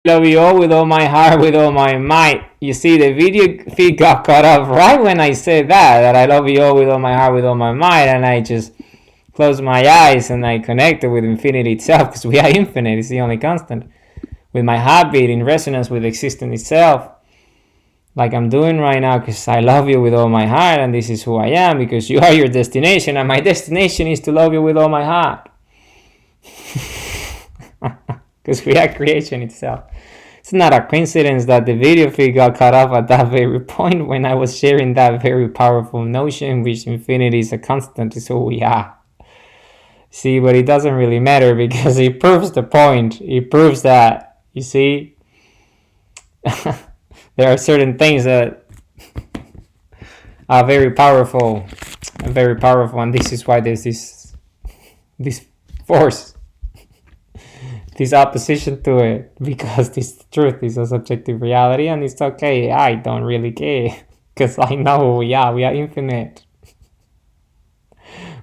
love you all with all my heart, with all my might. You see, the video feed got cut off right when I said that I love you all with all my heart, with all my might, and I just closed my eyes and I connected with infinity itself, because we are infinite, it's the only constant. With my heartbeat in resonance with existence itself, like I'm doing right now, because I love you with all my heart, and this is who I am, because you are your destination, and my destination is to love you with all my heart. Because we are creation itself. It's not a coincidence that the video feed got cut off at that very point when I was sharing that very powerful notion, which infinity is a constant, is who we are. See, but it doesn't really matter, because it proves the point. It proves that, you see, there are certain things that are very powerful, and this is why there's this force, this opposition to it, because this truth is a subjective reality, and it's okay. I don't really care, because I know who we are. We are infinite.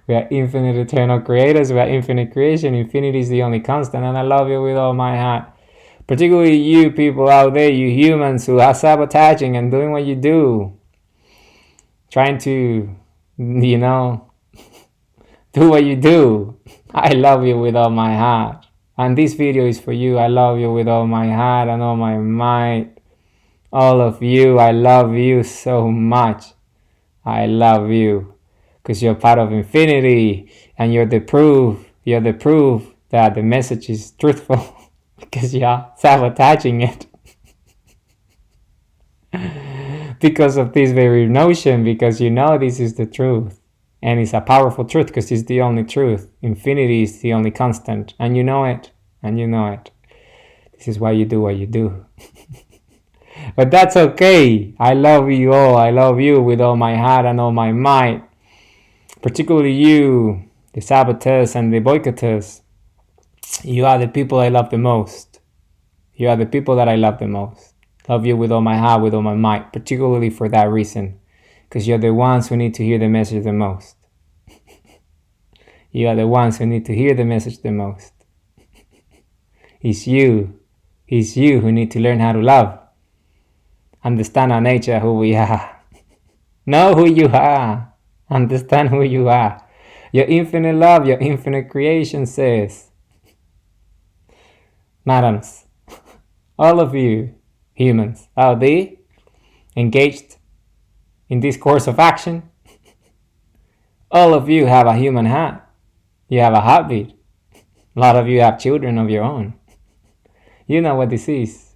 We are infinite eternal creators. We are infinite creation. Infinity is the only constant, and I love you with all my heart. Particularly you people out there, you humans who are sabotaging and doing what you do, trying to, do what you do. I love you with all my heart. And this video is for you. I love you with all my heart and all my might. All of you, I love you so much. I love you. Because you're part of infinity. And you're the proof. You're the proof that the message is truthful. Because you're sabotaging it. Because of this very notion. Because you know this is the truth. And it's a powerful truth, because it's the only truth. Infinity is the only constant. And you know it. And you know it. This is why you do what you do. But that's okay. I love you all. I love you with all my heart and all my might. Particularly you, the saboteurs and the boycotters. You are the people I love the most. You are the people that I love the most. Love you with all my heart, with all my might. Particularly for that reason. Because you're the ones who need to hear the message the most. You are the ones who need to hear the message the most. It's you. It's you who need to learn how to love. Understand our nature, who we are. Know who you are. Understand who you are. Your infinite love, your infinite creation says, madams, all of you humans out there engaged in this course of action, all of you have a human heart. You have a heartbeat. A lot of you have children of your own. You know what this is.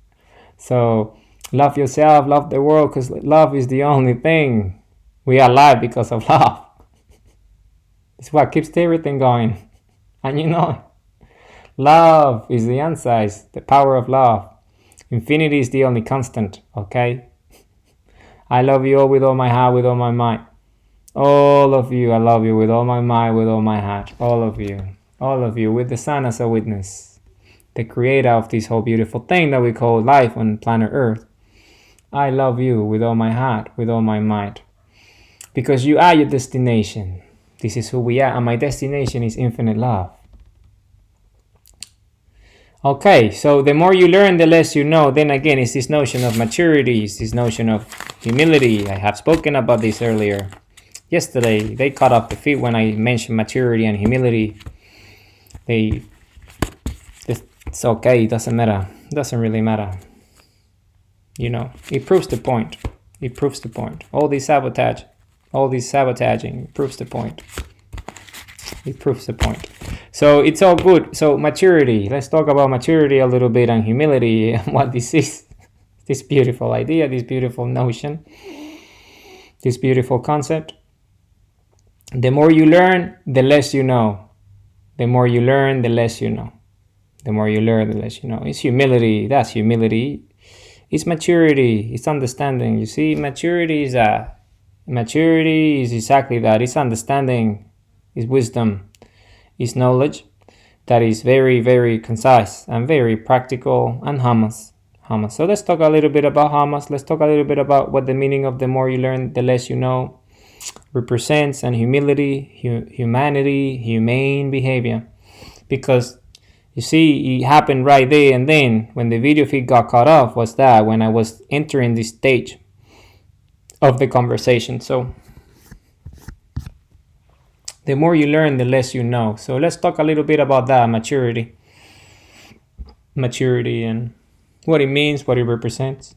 So love yourself, love the world, because love is the only thing. We are alive because of love. It's what keeps everything going. And you know it. Love is the answer, is the power of love. Infinity is the only constant, okay? I love you all with all my heart, with all my might. All of you, I love you with all my might, with all my heart. All of you, with the sun as a witness. The creator of this whole beautiful thing that we call life on planet Earth. I love you with all my heart, with all my might. Because you are your destination. This is who we are, and my destination is infinite love. Okay, so the more you learn, the less you know. Then again, it's this notion of maturity, it's this notion of humility. I have spoken about this earlier. Yesterday, they cut off the feed when I mentioned maturity and humility. It's okay, it doesn't matter. It doesn't really matter. It proves the point. It proves the point. All this sabotaging proves the point. It proves the point. So it's all good. So maturity. Let's talk about maturity a little bit, and humility, and what this is. This beautiful idea, this beautiful notion, this beautiful concept. The more you learn, the less you know. The more you learn, the less you know. The more you learn, the less you know. It's humility. That's humility. It's maturity. It's understanding. You see, maturity is exactly that. It's understanding. It's wisdom. It's knowledge that is very, very concise and very practical and harmless. So let's talk a little bit about harmless. Let's talk a little bit about what the meaning of the more you learn, the less you know represents, and humility, humanity, humane behavior. Because You see, it happened right there and then. When the video feed got cut off was that when I was entering this stage of the conversation. So the more you learn, the less you know. So let's talk a little bit about that, maturity and what it means, what it represents.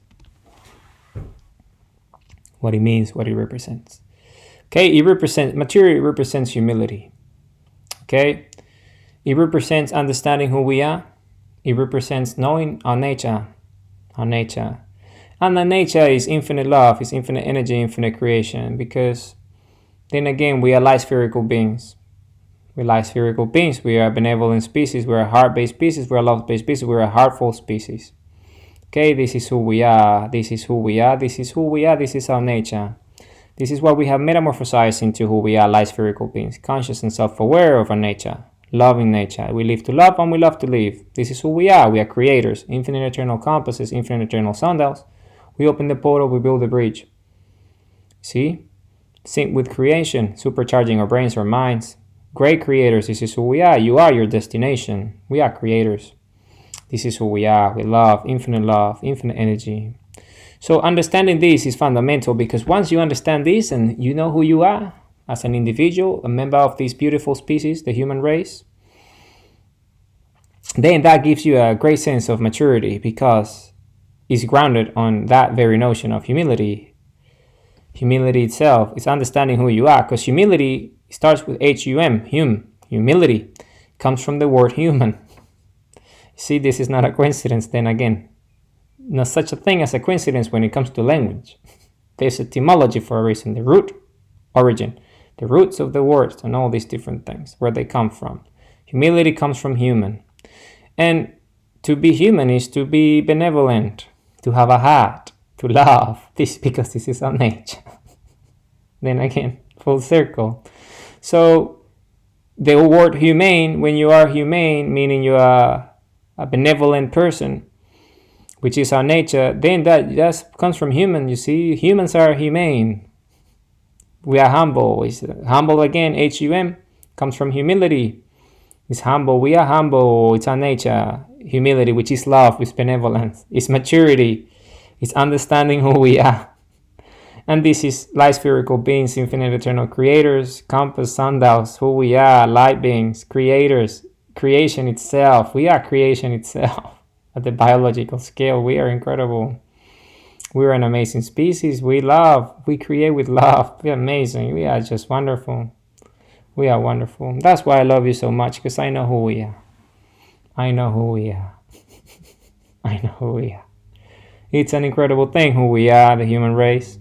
What it means, what it represents. Okay, maturity represents humility. Okay, it represents understanding who we are. It represents knowing our nature. And the nature is infinite love, is infinite energy, infinite creation. Because then again, we are light spherical beings. We are a benevolent species. We are a heart-based species. We are a love-based species. We are a heartful species. Okay, this is who we are. This is our nature. This is what we have metamorphosized into who we are, light spherical beings, conscious and self-aware of our nature, loving nature. We live to love and we love to live. This is who we are. We are creators, infinite eternal compasses, infinite eternal sundials. We open the portal, we build the bridge. See? Sync with creation, supercharging our brains, our minds. Great creators, this is who we are. You are your destination. We are creators. This is who we are. We love, infinite energy. So understanding this is fundamental, because once you understand this and you know who you are as an individual, a member of this beautiful species, the human race, then that gives you a great sense of maturity, because it's grounded on that very notion of humility. Humility itself is understanding who you are, because humility starts with H-U-M, humility comes from the word human. See, this is not a coincidence. Then again, no such a thing as a coincidence when it comes to language. There's etymology for a reason, the root origin, the roots of the words and all these different things, where they come from. Humility comes from human. And to be human is to be benevolent, to have a heart, to love, this because this is our nature. Then again, full circle. So the word humane, when you are humane, meaning you are a benevolent person, which is our nature, then that comes from human. You see, humans are humane. We are humble. It's humble again, H-U-M, comes from humility. It's humble. We are humble. It's our nature. Humility, which is love, is benevolence, is maturity, it's understanding who we are. And this is light spherical beings, infinite eternal creators, compass, sundials, who we are, light beings, creators, creation itself. We are creation itself. At the biological scale, we are incredible. We're an amazing species. We love. We create with love. We're amazing. We are just wonderful. We are wonderful. That's why I love you so much, because I know who we are. I know who we are. I know who we are. It's an incredible thing who we are, the human race.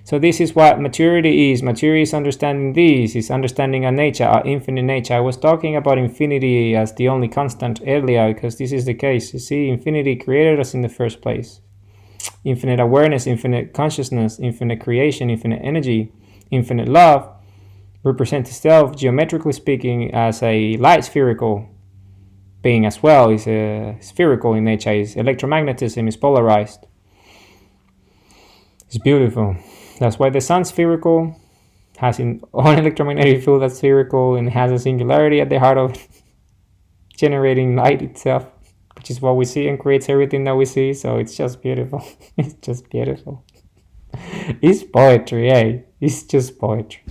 So this is what maturity is. Maturity is understanding this. It's understanding our nature, our infinite nature. I was talking about infinity as the only constant earlier, because this is the case. You see, infinity created us in the first place. Infinite awareness, infinite consciousness, infinite creation, infinite energy, infinite love represents itself, geometrically speaking, as a light spherical being as well. Is spherical in nature. Is electromagnetism, is polarized. It's beautiful. That's why the sun's spherical, has an own electromagnetic field that's spherical, and has a singularity at the heart of it, generating light itself, which is what we see and creates everything that we see. So it's just beautiful. It's just beautiful. It's poetry, eh? It's just poetry.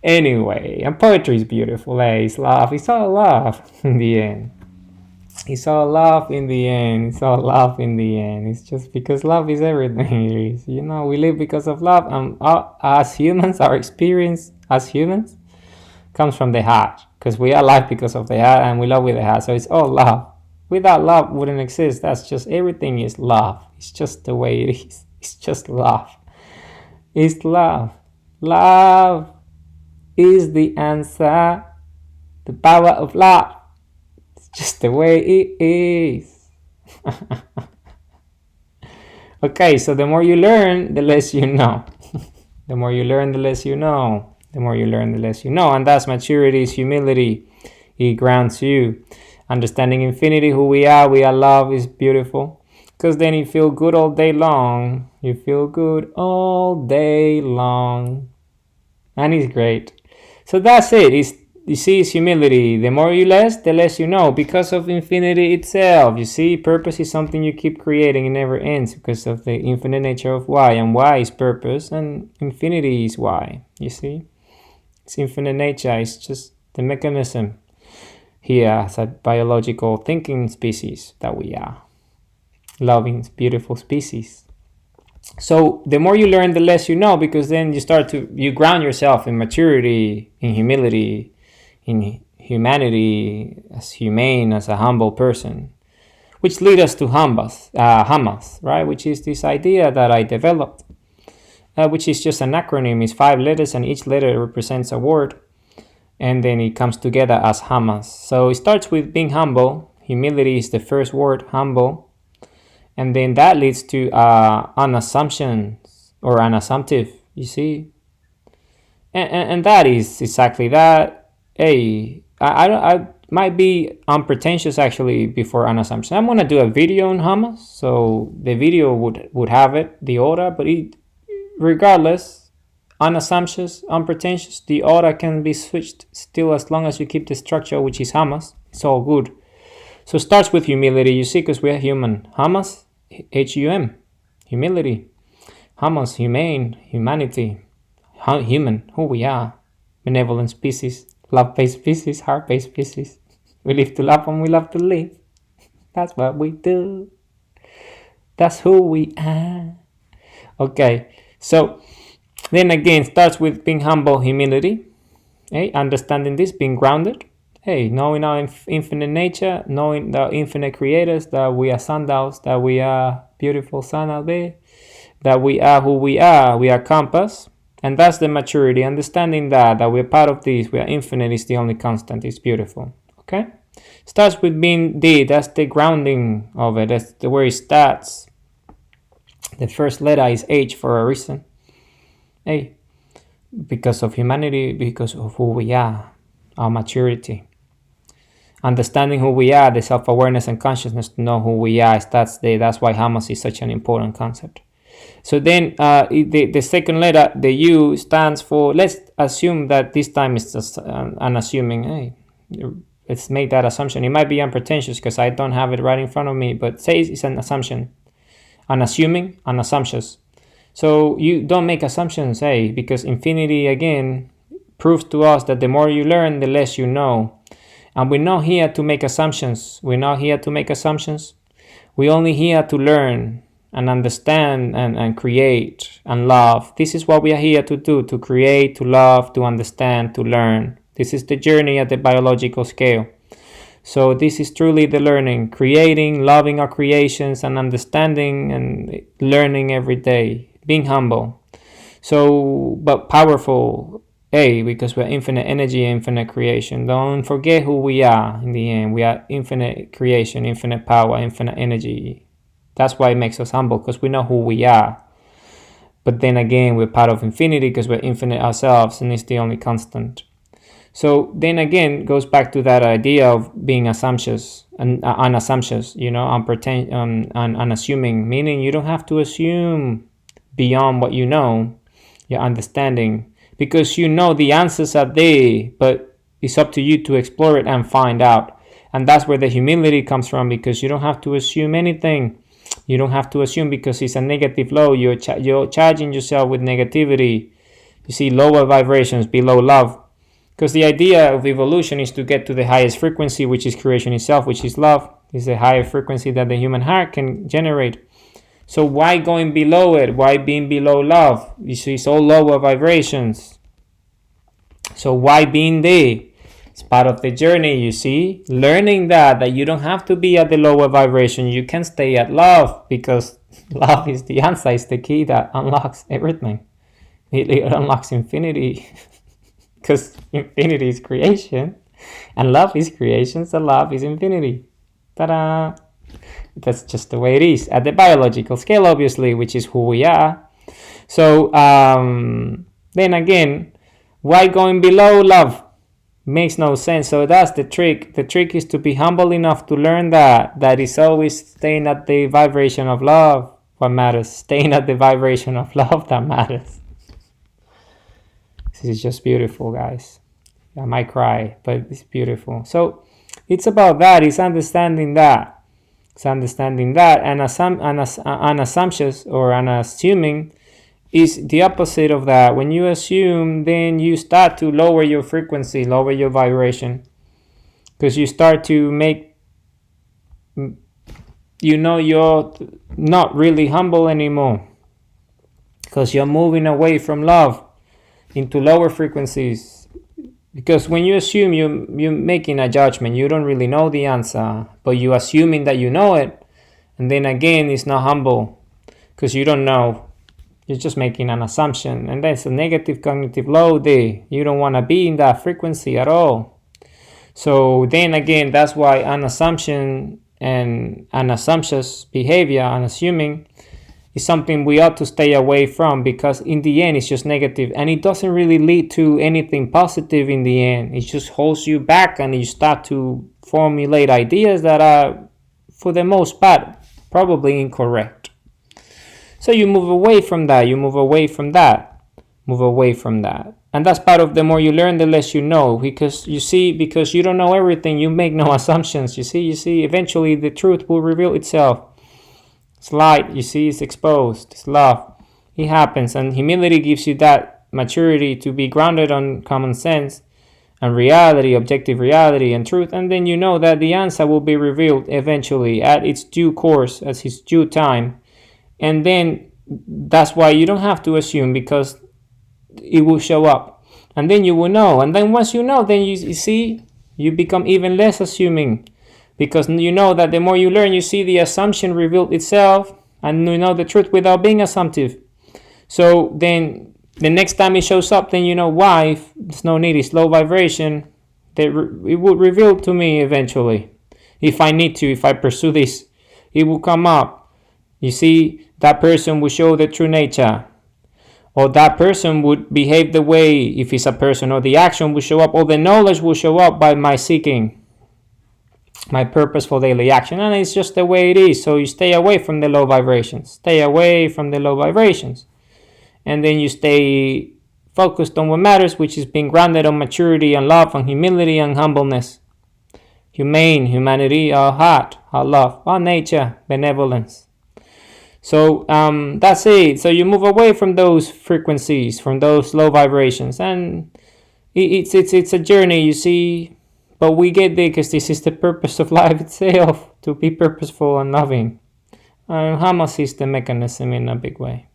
Anyway, and poetry is beautiful, eh? It's love. It's all love in the end. It's all love in the end. It's all love in the end. It's just because love is everything. It is. You know, we live because of love. And as humans, our experience as humans comes from the heart. Because we are alive because of the heart, and we love with the heart. So it's all love. Without love wouldn't exist. That's just, everything is love. It's just the way it is. It's just love. It's love. Love is the answer. The power of love. Just the way it is. Okay, so the more you learn, the less you know. The more you learn, the less you know. The more you learn, the less you know. And that's maturity, is humility. It grounds you. Understanding infinity, who we are love, is beautiful. Because then you feel good all day long. You feel good all day long. And it's great. So that's it. you see, it's humility. The more you the less you know, because of infinity itself. You see, purpose is something you keep creating. It never ends because of the infinite nature of why. And why is purpose, and infinity is why. You see, it's infinite nature. It's just the mechanism here as a biological thinking species that we are. Loving, beautiful species. So the more you learn, the less you know, because then you ground yourself in maturity, in humility, in humanity, as humane, as a humble person, which lead us to Hamas, right? Which is this idea that I developed, which is just an acronym. It's 5 letters, and each letter represents a word, and then it comes together as Hamas. So it starts with being humble. Humility is the first word, humble. And then that leads to an assumption or an assumptive, you see. And that is exactly that. Hey, I might be unpretentious actually before an assumption. I'm going to do a video on Hamas. So the video would have it, the order. But regardless, unassumptious, unpretentious, the order can be switched still as long as you keep the structure, which is Hamas. It's all good. So it starts with humility, you see, because we are human. Hamas. H-U-M, humility. Hamas, humane, humanity, human, who we are. Benevolent species, love-based species, heart-based species. We live to love and we love to live. That's what we do. That's who we are. Okay, so then again, starts with being humble, humility. Hey, understanding this, being grounded. Hey, knowing our infinite nature, knowing the infinite creators, that we are sundials, that we are beautiful sun out there, that we are who we are compass, and that's the maturity, understanding that we're part of this, we are infinite, is the only constant, it's beautiful, okay? Starts with being D, that's the grounding of it, that's the where it starts. The first letter is H for a reason. Hey, because of humanity, because of who we are, our maturity. Understanding who we are, the self-awareness and consciousness to know who we are, that's why Hamas is such an important concept. So then the second letter, the U, stands for, let's assume that this time it's just an assuming, hey, let's make that assumption. It might be unpretentious because I don't have it right in front of me, but say it's an assumption. Unassuming, unassumptious. So you don't make assumptions, hey, because infinity, again, proves to us that the more you learn, the less you know. And we're not here to make assumptions. We're not here to make assumptions. We're only here to learn and understand and create and love. This is what we are here to do, to create, to love, to understand, to learn. This is the journey at the biological scale. So this is truly the learning, creating, loving our creations and understanding and learning every day, being humble. So, but powerful, because we're infinite energy, infinite creation. Don't forget who we are in the end. We are infinite creation, infinite power, infinite energy. That's why it makes us humble, because we know who we are. But then again, we're part of infinity because we're infinite ourselves and it's the only constant. So then again, goes back to that idea of being assumptuous and unassumptuous, unassuming, meaning you don't have to assume beyond what you know, your understanding, because you know the answers are there, but it's up to you to explore it and find out. And that's where the humility comes from, because you don't have to assume anything. You don't have to assume because it's a negative low. You're charging yourself with negativity. You see, lower vibrations, below love. Because the idea of evolution is to get to the highest frequency, which is creation itself, which is love. It's a higher frequency that the human heart can generate. So why going below it? Why being below love? You see, it's all lower vibrations. So why being there? It's part of the journey, you see. Learning that you don't have to be at the lower vibration. You can stay at love, because love is the answer. It's the key that unlocks everything. It unlocks infinity. Because infinity is creation. And love is creation. So love is infinity. Ta-da! That's just the way it is at the biological scale, obviously, which is who we are. So then again, why going below love? Makes no sense. So that's the trick. The trick is to be humble enough to learn that is always staying at the vibration of love what matters. Staying at the vibration of love that matters. This is just beautiful, guys. I might cry, but it's beautiful. So it's about that. It's understanding that. It's understanding that. And an assumption or an assuming is the opposite of that. When you assume, then you start to lower your frequency, lower your vibration. Because you start to make, you're not really humble anymore. Because you're moving away from love into lower frequencies. Because when you assume, you're making a judgment. You don't really know the answer, but you're assuming that you know it. And then again, it's not humble because you don't know. You're just making an assumption. And that's a negative cognitive load there. You don't want to be in that frequency at all. So then again, that's why an assumption and an assumptious behavior, unassuming, is something we ought to stay away from, because in the end it's just negative and it doesn't really lead to anything positive in the end. It just holds you back and you start to formulate ideas that are, for the most part, probably incorrect. So you move away from that, move away from that. And that's part of the more you learn, the less you know, because you don't know everything, you make no assumptions. You see, eventually the truth will reveal itself. It's light, it's exposed, it's love. It happens, and humility gives you that maturity to be grounded on common sense and reality, objective reality and truth, and then you know that the answer will be revealed eventually at its due course, at its due time. And then that's why you don't have to assume, because it will show up. And then you will know. And then once you know, then you become even less assuming. Because you know that the more you learn, you see the assumption revealed itself, and you know the truth without being assumptive. So then the next time it shows up, then you know why. If there's no need, it's low vibration. It will reveal to me eventually. If I need to, if I pursue this, it will come up. You see, that person will show the true nature. Or that person would behave the way, if it's a person, or the action will show up, or the knowledge will show up by my seeking. My purposeful daily action, and it's just the way it is. So you stay away from the low vibrations, and then you stay focused on what matters, which is being grounded on maturity and love and humility and humbleness, humanity, our heart, our love, our nature, benevolence. So that's it. So you move away from those frequencies, from those low vibrations, and it's a journey, you see. But we get there because this is the purpose of life itself, to be purposeful and loving. Hamas is the mechanism in a big way.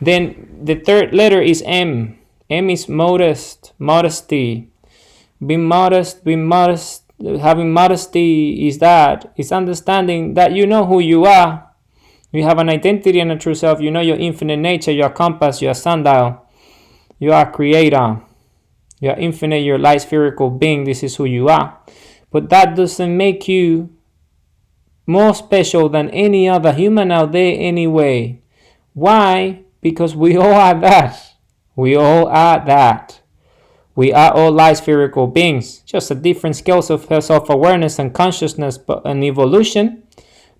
Then the third letter is M. M is modesty. Being modest, having modesty is understanding that you know who you are. You have an identity and a true self. You know your infinite nature, your compass, your sundial. You are creator. You're infinite, you're light spherical being, this is who you are. But that doesn't make you more special than any other human out there anyway. Why? Because we all are that. We are all light spherical beings. Just at different scales of self-awareness and consciousness and evolution.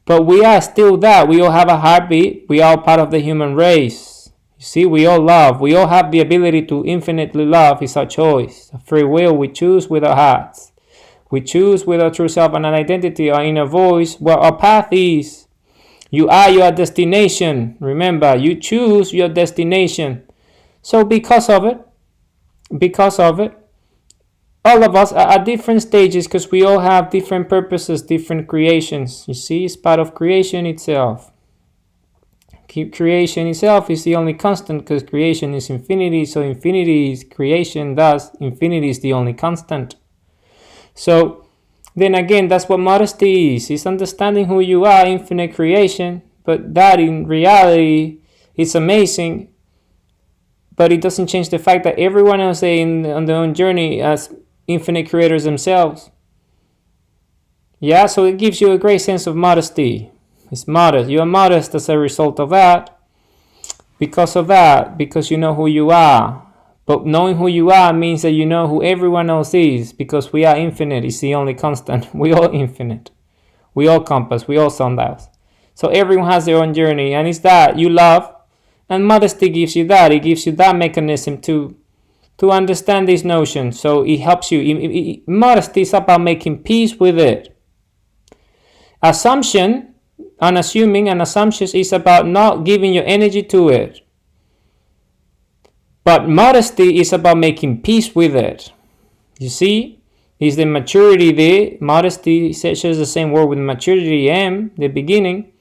But we are still that. We all have a heartbeat. We are part of the human race. You see, we all love. We all have the ability to infinitely love. It's our choice. A free will. We choose with our hearts. We choose with our true self and an identity, our inner voice, where our path is. You are your destination. Remember, you choose your destination. So because of it, all of us are at different stages, because we all have different purposes, different creations. You see, it's part of creation itself. Creation itself is the only constant, because creation is infinity. So infinity is creation, thus infinity is the only constant. So then again, that's what modesty is. It's understanding who you are, infinite creation. But that in reality is amazing. But it doesn't change the fact that everyone else on their own journey as infinite creators themselves. Yeah, so it gives you a great sense of modesty. It's modest. You are modest as a result of that. Because you know who you are. But knowing who you are means that you know who everyone else is, because we are infinite. It's the only constant. We all infinite. We all compass. We all sundials. So everyone has their own journey, and it's that you love, and modesty gives you that. It gives you that mechanism to to understand this notion. So it helps you. Modesty is about making peace with it. Assumption, unassuming and assumptions is about not giving your energy to it. But modesty is about making peace with it. You see, is the maturity there. Modesty shares the same word with maturity, the beginning.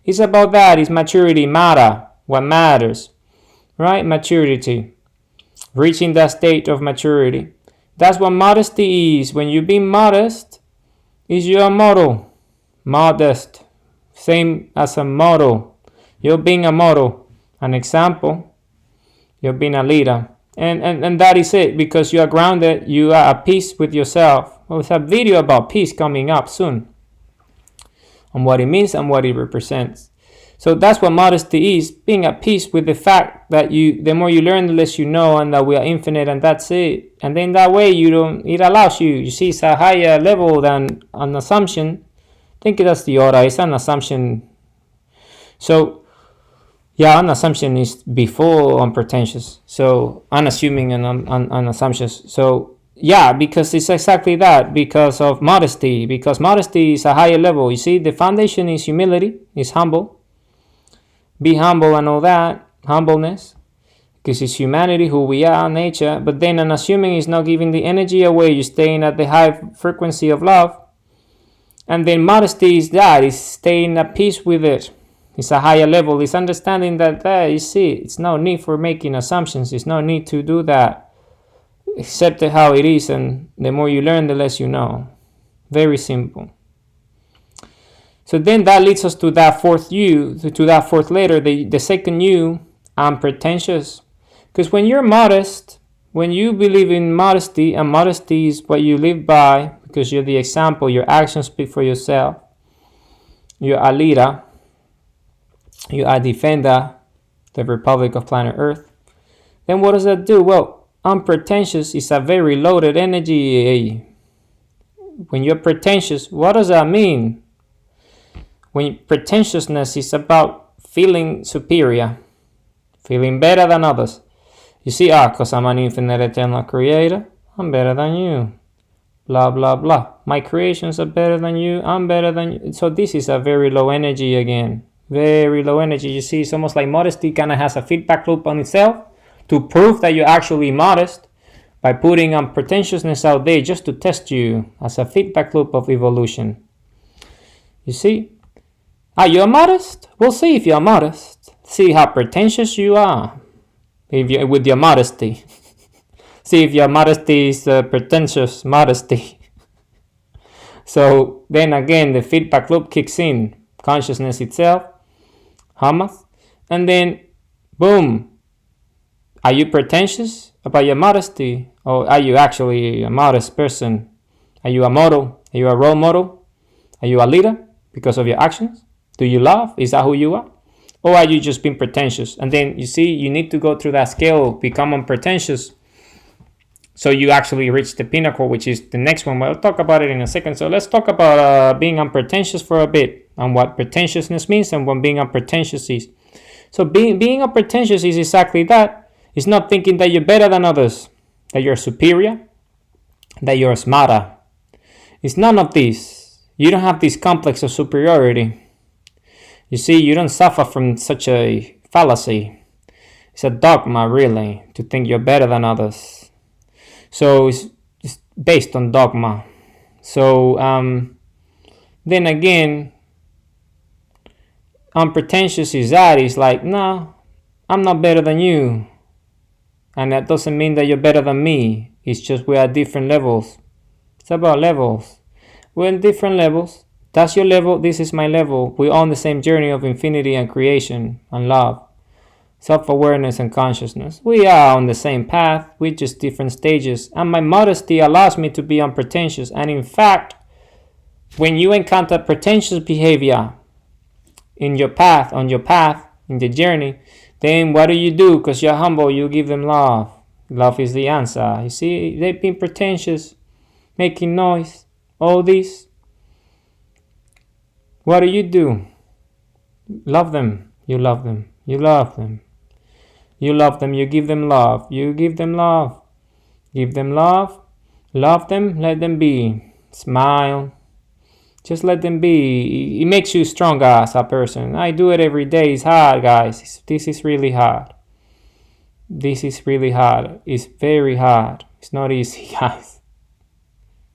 It's about that. It's maturity, matter, what matters, right? Maturity, reaching that state of maturity. That's what modesty is. When you're being modest, is your model. Modest, same as a model. You're being a model, an example. You're being a leader. And that is it, because you are grounded, you are at peace with yourself. There's a video about peace coming up soon, on what it means and what it represents. So that's what modesty is, being at peace with the fact that the more you learn, the less you know, and that we are infinite, and that's it. And then that way it allows you see, it's a higher level than an assumption. I think that's the order, it's an assumption. So yeah, an assumption is before unpretentious. So unassuming and assumptions. So yeah, because it's exactly that, because of modesty. Because modesty is a higher level. You see, the foundation is humility, is humble. Be humble and all that, humbleness. Because it's humanity, who we are, nature. But then unassuming is not giving the energy away. You're staying at the high frequency of love. And then modesty is that, is staying at peace with it. It's a higher level. It's understanding that, you see, it's no need for making assumptions. It's no need to do that. Accept it how it is, and the more you learn, the less you know. Very simple. So then that leads us to that fourth you, to that fourth letter, the second you, unpretentious. Because when you're modest, when you believe in modesty, and modesty is what you live by, because you're the example, your actions speak for yourself. You're a leader. You are defender, the Republic of planet Earth. Then what does that do? Well, unpretentious is a very loaded energy. When you're pretentious, what does that mean? When pretentiousness is about feeling superior, feeling better than others. You see, because I'm an infinite eternal creator, I'm better than you. Blah, blah, blah. My creations are better than you, I'm better than you. So this is a very low energy again. Very low energy. You see, it's almost like modesty kind of has a feedback loop on itself to prove that you're actually modest by putting unpretentiousness out there just to test you as a feedback loop of evolution. You see? Are you modest? We'll see if you're modest. See how pretentious you are with your modesty. See if your modesty is pretentious modesty. So then again, the feedback loop kicks in. Consciousness itself. Hamas, and then boom, are you pretentious about your modesty, or are you actually a modest person? Are you a model? Are you a role model? Are you a leader because of your actions? Do you love? Is that who you are? Or are you just being pretentious? And then you see, you need to go through that scale, become unpretentious, so you actually reach the pinnacle, which is the next one. We'll talk about it in a second. So let's talk about being unpretentious for a bit, and what pretentiousness means, and what being unpretentious is. So being unpretentious is exactly that. It's not thinking that you're better than others, that you're superior, that you're smarter. It's none of this. You don't have this complex of superiority. You see, you don't suffer from such a fallacy. It's a dogma, really, to think you're better than others. So it's based on dogma. So then again, unpretentious is that. It's like, no, I'm not better than you. And that doesn't mean that you're better than me. It's just we're at different levels. It's about levels. We're in different levels. That's your level. This is my level. We're on the same journey of infinity and creation and love. Self-awareness and consciousness. We are on the same path with just different stages. And my modesty allows me to be unpretentious. And in fact, when you encounter pretentious behavior in your path, on your path, in the journey, then what do? Because you're humble, you give them love. Love is the answer. You see, they've been pretentious, making noise, all this. What do? Love them. You love them. You love them. You love them. You give them love. You give them love. Give them love. Love them. Let them be. Smile. Just let them be. It makes you stronger as a person. I do it every day. It's hard, guys. This is really hard. This is really hard. It's very hard. It's not easy, guys.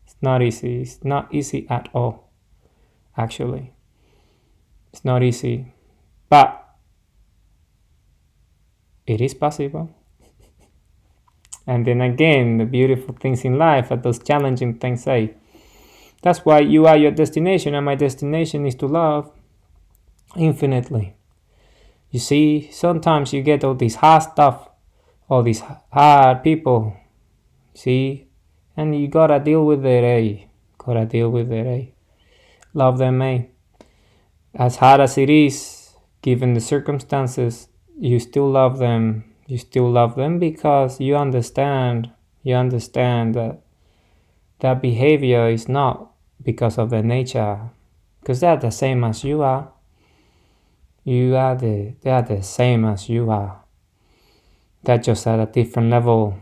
It's not easy. It's not easy at all, actually. It's not easy. But it is possible. And then again, the beautiful things in life are those challenging things. That's why you are your destination, and my destination is to love infinitely. You see, sometimes you get all this hard stuff, all these hard people, see, and you gotta deal with it, Gotta deal with it, Love them, As hard as it is, given the circumstances, you still love them. You still love them because you understand that that behavior is not because of their nature, because they're the same as you are. They are the same as you are. They're just at a different level,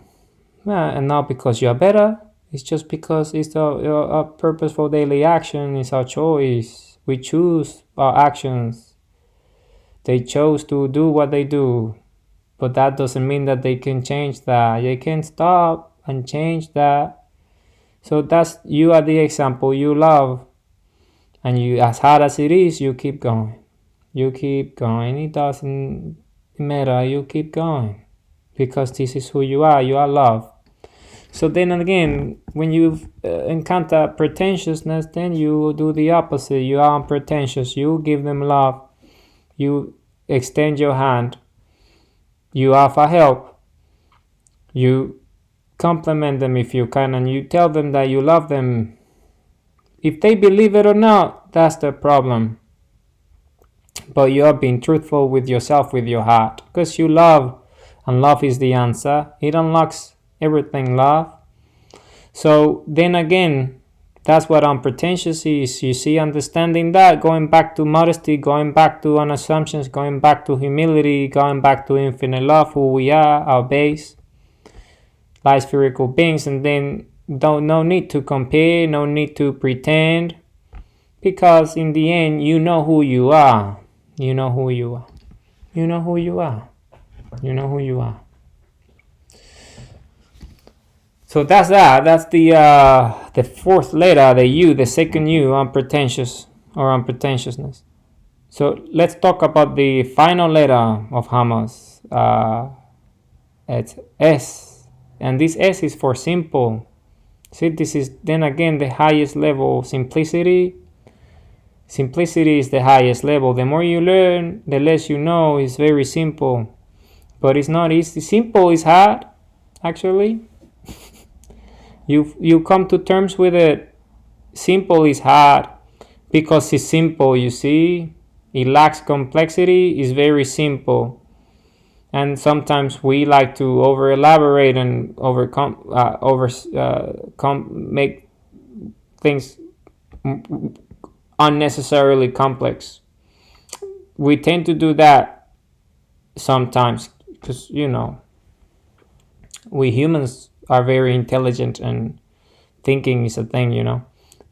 and not because you're better. It's just because it's a purposeful daily action. It's our choice. We choose our actions. They chose to do what they do, but that doesn't mean that they can change that. They can stop and change that. So you are the example. You love, and you, as hard as it is, you keep going. You keep going. It doesn't matter. You keep going because this is who you are. You are love. So then again, when you encounter pretentiousness, then you do the opposite. You are unpretentious. You give them love. You extend your hand. You offer help. You compliment them if you can, and you tell them that you love them. If they believe it or not, that's the problem. But you are being truthful with yourself, with your heart, because you love, and love is the answer. It unlocks everything, love. So then again, that's what unpretentious is. You see, understanding that, going back to modesty, going back to unassumptions, going back to humility, going back to infinite love, who we are, our base, light spherical beings, and then no need to compare, no need to pretend, because in the end, you know who you are. You know who you are. You know who you are. You know who you are. So that's that. That's the fourth letter, the U, the second U, unpretentious or unpretentiousness. So let's talk about the final letter of Hamas. It's S, and this S is for simple. See, this is then again the highest level, simplicity. Simplicity is the highest level. The more you learn, the less you know. It's very simple, but it's not easy. Simple is hard, actually. You come to terms with it. Simple is hard because it's simple, you see. It lacks complexity. It's very simple. And sometimes we like to over elaborate and make things unnecessarily complex. We tend to do that sometimes because, we humans are very intelligent and thinking is a thing,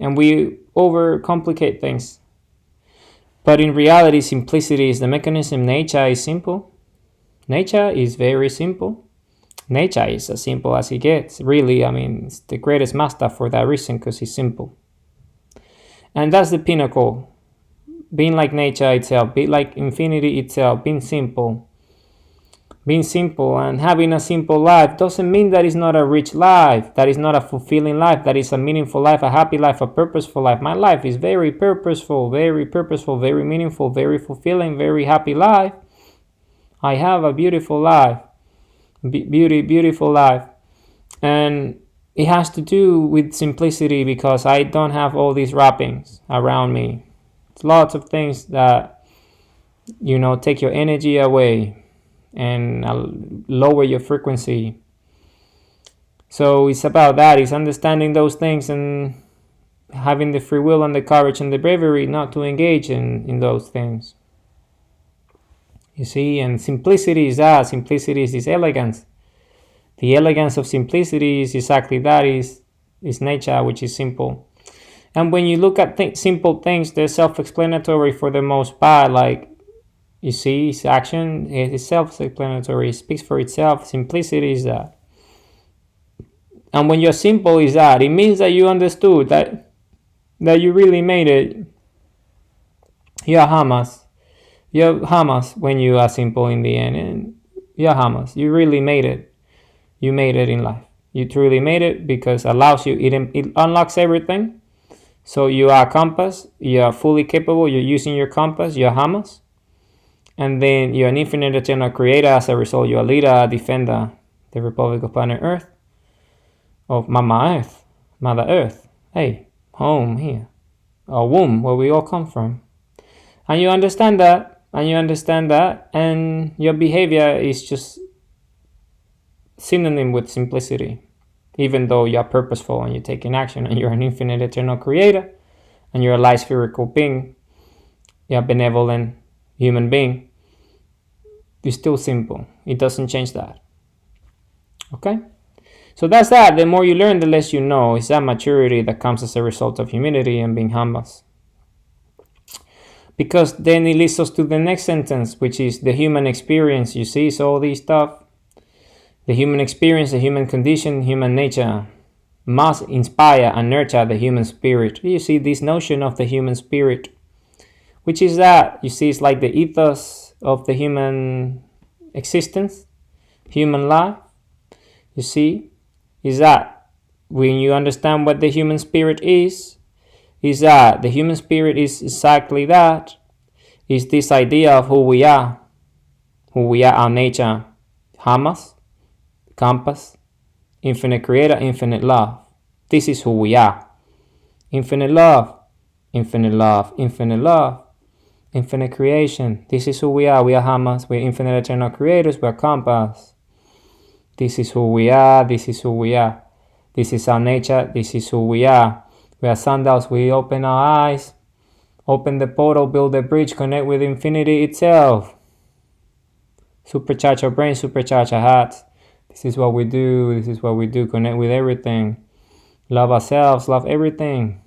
and we overcomplicate things. But in reality, simplicity is the mechanism. Nature is simple. Nature is very simple. Nature is as simple as it gets. Really, it's the greatest master for that reason, because it's simple. And that's the pinnacle. Being like nature itself, be like infinity itself, being simple. Being simple and having a simple life doesn't mean that it's not a rich life, that is not a fulfilling life, that is a meaningful life, a happy life, a purposeful life. My life is very purposeful, very meaningful, very fulfilling, very happy life. I have a beautiful life, beautiful life. And it has to do with simplicity because I don't have all these wrappings around me. It's lots of things that, take your energy away and lower your frequency. So it's about that. It's understanding those things and having the free will and the courage and the bravery not to engage in those things. You see, and simplicity is that. Simplicity is this elegance. The elegance of simplicity is exactly that, is nature, which is simple. And when you look at simple things, they're self-explanatory for the most part. Like, you see, its action is self-explanatory. It speaks for itself. Simplicity is that. And when you're simple is that, it means that you understood that you really made it. You're Hamas. You're Hamas when you are simple in the end. And you're Hamas. You really made it. You made it in life. You truly made it because it allows you, it unlocks everything. So you are a compass. You are fully capable. You're using your compass. You're Hamas. And then you're an infinite eternal creator. As a result, you're a leader, a defender, the Republic of Planet Earth. Of Mama Earth, Mother Earth, hey, home here, a womb where we all come from. And you understand that, and your behavior is just synonym with simplicity, even though you're purposeful and you're taking action and you're an infinite eternal creator and you're a light spherical being, you're a benevolent human being. You're still simple. It doesn't change that. Okay? So that's that. The more you learn, the less you know. It's that maturity that comes as a result of humility and being humble. Because then it leads us to the next sentence, which is the human experience. You see, so all these stuff. The human experience, the human condition, human nature must inspire and nurture the human spirit. You see this notion of the human spirit, which is that, you see, it's like the ethos of the human existence, human life. You see, is that when you understand what the human spirit is that the human spirit is exactly that. Is this idea of who we are, our nature, Hamas, compass, infinite creator, infinite love. This is who we are. Infinite love, infinite love, infinite love, infinite creation. This is who we are. We are Hamas. We're infinite eternal creators. We're compass. This is who we are. This is who we are. This is our nature. This is who we are. We are sundials. We open our eyes, open the portal, build a bridge, connect with infinity itself. Supercharge our brain, supercharge our hearts. This is what we do. This is what we do. Connect with everything. Love ourselves. Love everything.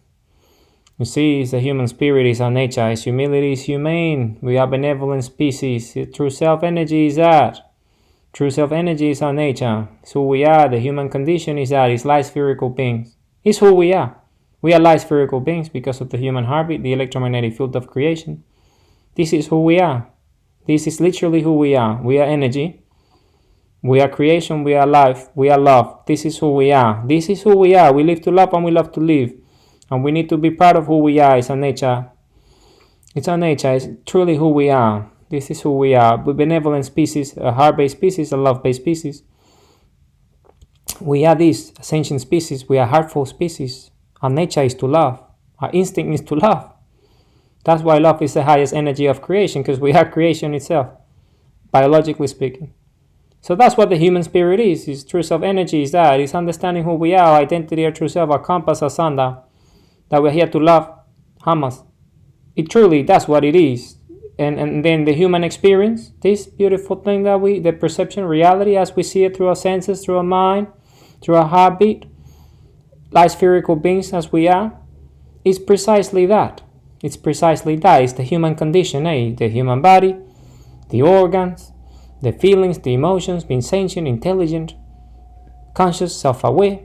You see, it's the human spirit. Is our nature. It's humility. Is humane. We are benevolent species. True self energy is that. True self-energy is our nature. It's who we are. The human condition is that. It's light spherical beings. It's who we are. We are light spherical beings because of the human heartbeat, the electromagnetic field of creation. This is who we are. This is literally who we are. We are energy. We are creation. We are life. We are love. This is who we are. This is who we are. We live to love and we love to live. And we need to be proud of who we are. It's our nature. It's our nature. It's truly who we are. This is who we are. We're benevolent species, a heart-based species, a love-based species. We are this ascension species. We are heartful species. Our nature is to love. Our instinct is to love. That's why love is the highest energy of creation, because we are creation itself, biologically speaking. So that's what the human spirit is. It's true self-energy is that. It's understanding who we are, our identity, our true self, our compass, our sanda. That we're here to love Hamas. It truly, that's what it is. And then the human experience, this beautiful thing that the perception, reality as we see it through our senses, through our mind, through our heartbeat, light spherical beings as we are, is precisely that. It's precisely that. It's the human condition, the human body, the organs, the feelings, the emotions, being sentient, intelligent, conscious, self-aware,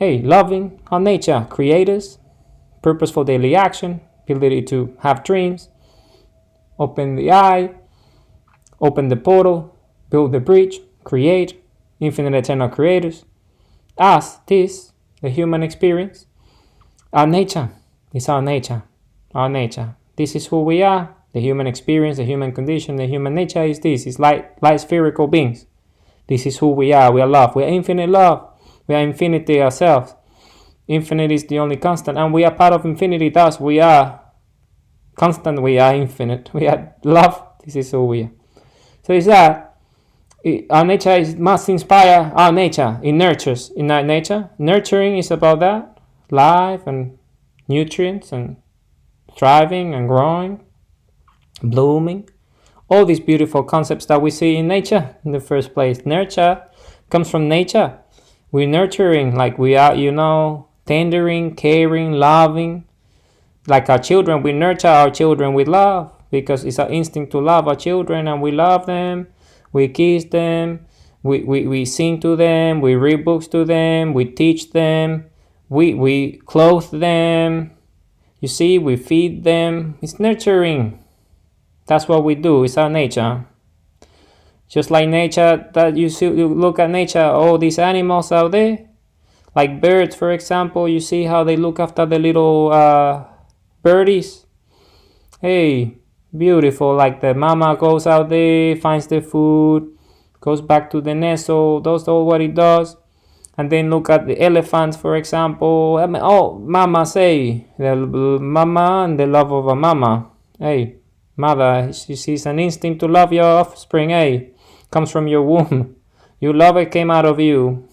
loving, our nature, creators, purposeful daily action, ability to have dreams, open the eye, open the portal, build the bridge, create, infinite eternal creators. Us, this, the human experience, our nature, is our nature, our nature. This is who we are, the human experience, the human condition, the human nature is this, it's light spherical beings. This is who we are love, we are infinite love, we are infinity ourselves. Infinite is the only constant, and we are part of infinity, thus we are constant, we are infinite, we are love, this is who we are. So it's that our nature must inspire our nature. It nurtures in our nature. Nurturing is about that, life and nutrients and thriving and growing, blooming. All these beautiful concepts that we see in nature in the first place. Nurture, Comes from nature. We're nurturing, like we are, tendering, caring, loving. Like our children, we nurture our children with love because it's our instinct to love our children, and we love them. We kiss them. We sing to them. We read books to them. We teach them. We clothe them. You see, we feed them. It's nurturing. That's what we do. It's our nature. Just like nature, that you look at nature, all these animals out there, like birds, for example, you see how they look after the little birdies. Hey, beautiful. Like the mama goes out there, finds the food, goes back to the nest, so that's all what it does. And then look at the elephants, for example. Mama say, the mama and the love of a mama. Hey, mother, she's an instinct to love your offspring. Hey, comes from your womb. You love it, came out of you.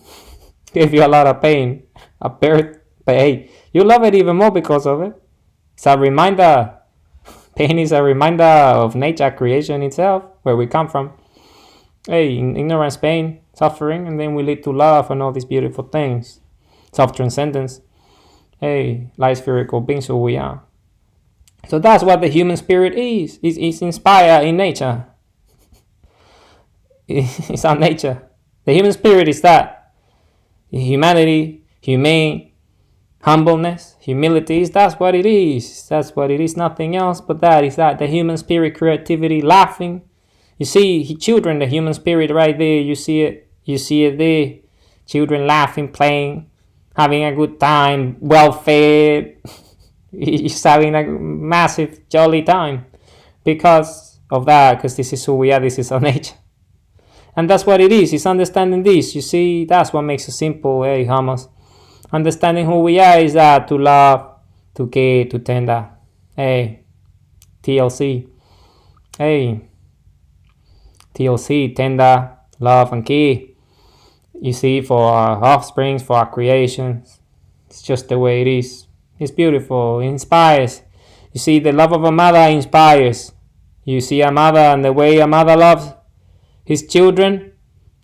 Gave you a lot of pain, a birth, but hey, you love it even more because of it. It's a reminder. Pain is a reminder of nature, creation itself, where we come from. Hey, ignorance, pain, suffering, and then we lead to love and all these beautiful things. Self-transcendence. Hey, light spherical beings who we are. So that's what the human spirit is. It's inspired in nature. It's our nature. The human spirit is that. Humanity, humane, humbleness, humility, that's what it is. That's what it is, nothing else but that. Is that the human spirit, creativity, laughing. You see children, the human spirit right there, you see it there. Children laughing, playing, having a good time, well fed. He's having a massive jolly time because of that, because this is who we are, this is our nature. And that's what it is. It's understanding this. You see, that's what makes it simple. Hey, homos. Understanding who we are is that to love, to care, to tender. Hey, TLC. Hey, TLC, tender, love, and care. You see, for our offsprings, for our creations. It's just the way it is. It's beautiful. It inspires. You see, the love of a mother inspires. You see a mother and the way a mother loves his children,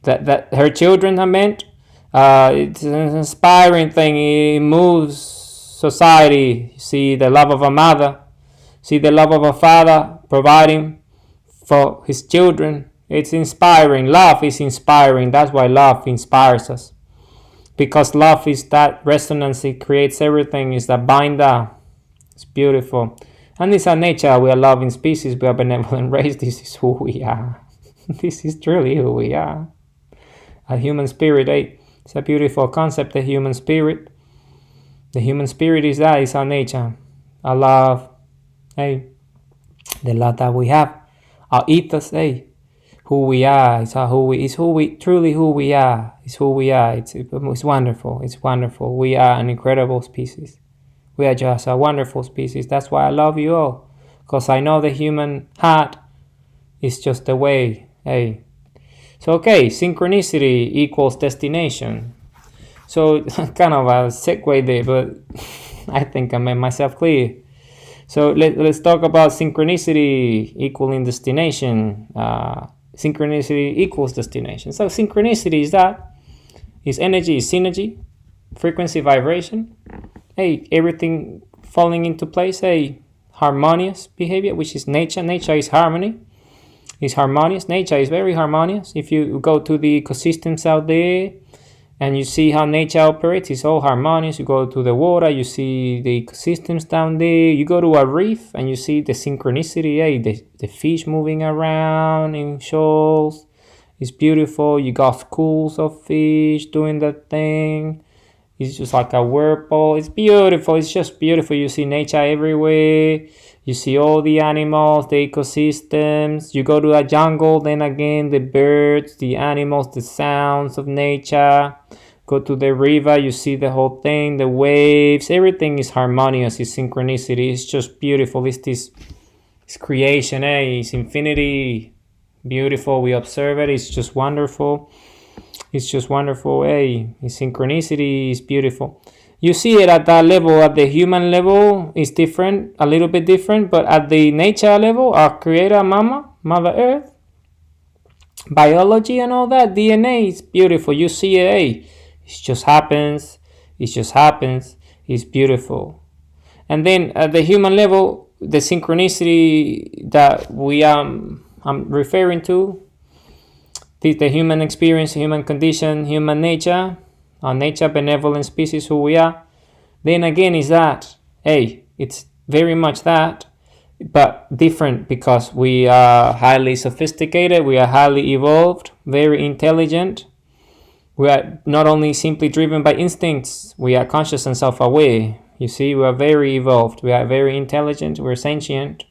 that her children are meant. It's an inspiring thing. It moves society. You see the love of a mother. See the love of a father providing for his children. It's inspiring. Love is inspiring. That's why love inspires us. Because love is that resonance. It creates everything. It's that binder. It's beautiful. And it's our nature. We are loving species. We are benevolent race. This is who we are. This is truly who we are. A human spirit, it's a beautiful concept, the human spirit. The human spirit is that, it's our nature. Our love, the love that we have. Our ethos, who we are, it's truly who we are. It's who we are. It's wonderful. It's wonderful. We are an incredible species. We are just a wonderful species. That's why I love you all. Because I know the human heart is just the way. So synchronicity equals destination. So kind of a segue there, but I think I made myself clear. So let's talk about synchronicity equaling destination. Synchronicity equals destination. So synchronicity is energy, is synergy, frequency, vibration. Everything falling into place. Harmonious behavior, which is nature. Nature is harmony. Is harmonious. Nature is very harmonious. If you go to the ecosystems out there and you see how nature operates, it's all harmonious. You go to the water, you see the ecosystems down there. You go to a reef and you see the synchronicity, the fish moving around in shoals. It's beautiful. You got schools of fish doing that thing. It's just like a whirlpool. It's beautiful. It's just beautiful. You see nature everywhere. You see all the animals, the ecosystems. You go to a jungle, then again, the birds, the animals, the sounds of nature. Go to the river, you see the whole thing, the waves. Everything is harmonious. It's synchronicity. It's just beautiful. It's creation, It's infinity. Beautiful. We observe it. It's just wonderful. It's just wonderful. It's synchronicity is beautiful. You see it at that level, at the human level, it's different, a little bit different, but at the nature level, our creator, Mother Earth, biology and all that, DNA is beautiful. You see it, hey, it just happens. It just happens. It's beautiful. And then at the human level, the synchronicity that I'm referring to, the human experience, human condition, human nature, our nature, benevolent species, who we are. Then again, is that, hey, it's very much that, but different, because we are highly sophisticated, we are highly evolved, very intelligent. We are not only simply driven by instincts, we are conscious and self-aware. You see, we are very evolved, we are very intelligent, we're sentient,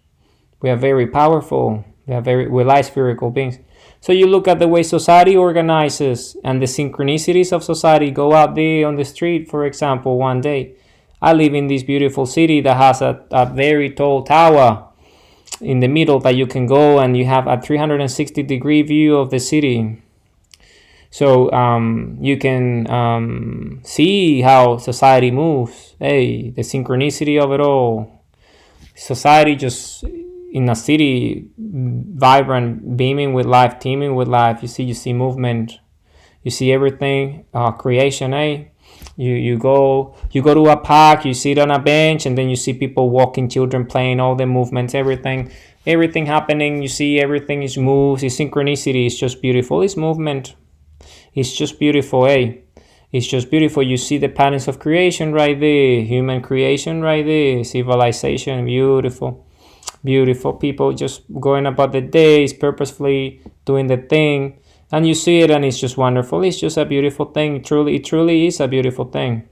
we are very powerful, we're light spherical beings. So you look at the way society organizes and the synchronicities of society. Go out there on the street, for example, one day. I live in this beautiful city that has a very tall tower in the middle that you can go, and you have a 360-degree view of the city. So you can see how society moves. Hey, the synchronicity of it all. Society just in a city, vibrant, beaming with life, teeming with life. You see movement. You see everything, creation, eh? You go to a park, you sit on a bench, and then you see people walking, children playing, all the movements, everything happening. You see everything is moves, it's synchronicity, it's just beautiful. It's movement. It's just beautiful, eh? It's just beautiful. You see the patterns of creation right there, human creation right there, civilization, beautiful. Beautiful people just going about the days, purposefully doing the thing. And you see it, and it's just wonderful. It's just a beautiful thing. It truly is a beautiful thing.